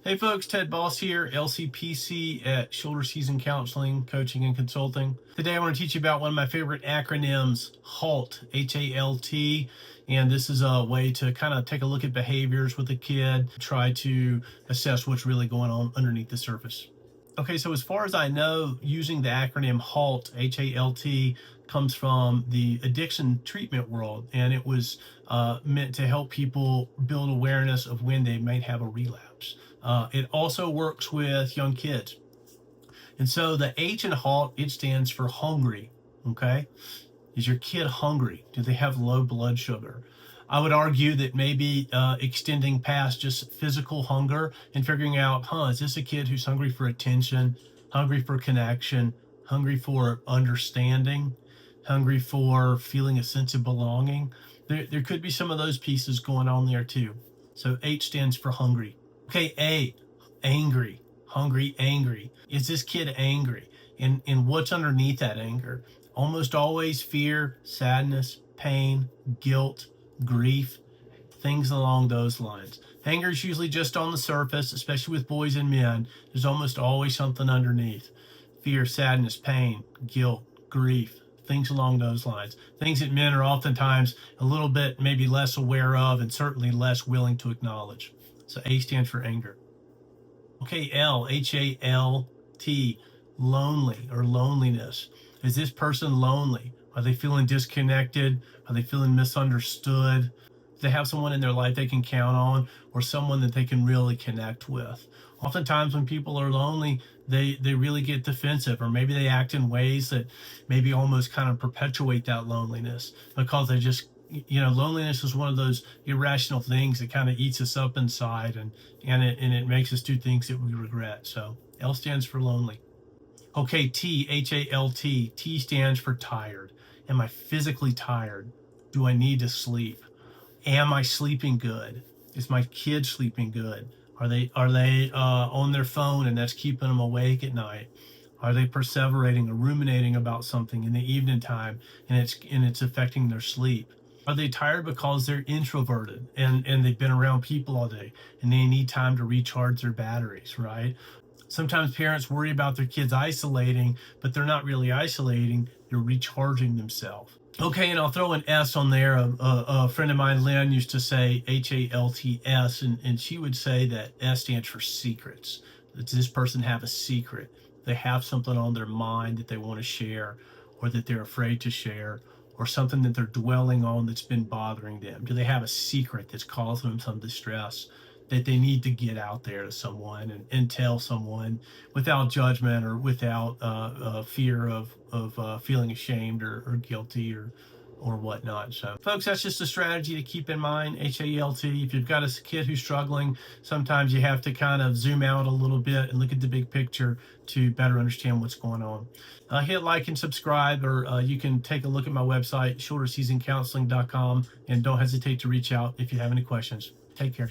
Hey folks, Ted Boss here, LCPC at Shoulder Season Counseling, Coaching, and Consulting. Today I want to teach you about one of my favorite acronyms, HALT, H-A-L-T. And this is a way to kind of take a look at behaviors with a kid, try to assess what's really going on underneath the surface. Okay, so as far as I know, using the acronym HALT, H-A-L-T, comes from the addiction treatment world, and it was meant to help people build awareness of when they might have a relapse. It also works with young kids. And so the H in HALT, it stands for hungry, okay? Is your kid hungry? Do they have low blood sugar? I would argue that maybe extending past just physical hunger and figuring out, is this a kid who's hungry for attention, hungry for connection, hungry for understanding, hungry for feeling a sense of belonging? There could be some of those pieces going on there too. So H stands for hungry. Okay, A, angry, hungry, angry. Is this kid angry? And what's underneath that anger? Almost always fear, sadness, pain, guilt, grief, things along those lines. Anger is usually just on the surface, especially with boys and men. There's almost always something underneath. Fear, sadness, pain, guilt, grief, things along those lines. Things that men are oftentimes a little bit maybe less aware of and certainly less willing to acknowledge. So A stands for anger. Okay, L, H-A-L-T, lonely or loneliness. Is this person lonely? Are they feeling disconnected? Are they feeling misunderstood? Do they have someone in their life they can count on, or someone that they can really connect with? Oftentimes when people are lonely, they really get defensive, or maybe they act in ways that maybe almost kind of perpetuate that loneliness, because they just, loneliness is one of those irrational things that kind of eats us up inside, and it makes us do things that we regret. So L stands for lonely. Okay, T, H-A-L-T. T stands for tired. Am I physically tired? Do I need to sleep? Am I sleeping good? Is my kid sleeping good? Are they on their phone and that's keeping them awake at night? Are they perseverating or ruminating about something in the evening time and it's affecting their sleep? Are they tired because they're introverted and they've been around people all day and they need time to recharge their batteries, right? Sometimes parents worry about their kids isolating, but they're not really isolating, they're recharging themselves. Okay, and I'll throw an S on there. A friend of mine, Lynn, used to say H-A-L-T-S, and she would say that S stands for secrets. Does this person have a secret? They have something on their mind that they want to share, or that they're afraid to share, or something that they're dwelling on that's been bothering them. Do they have a secret that's causing them some distress that they need to get out there to someone and tell someone without judgment or without fear of feeling ashamed or guilty or whatnot? So folks, that's just a strategy to keep in mind, H-A-L-T. If you've got a kid who's struggling, sometimes you have to kind of zoom out a little bit and look at the big picture to better understand what's going on. Hit like and subscribe, or you can take a look at my website, shoulderseasoncounseling.com, and don't hesitate to reach out if you have any questions. Take care.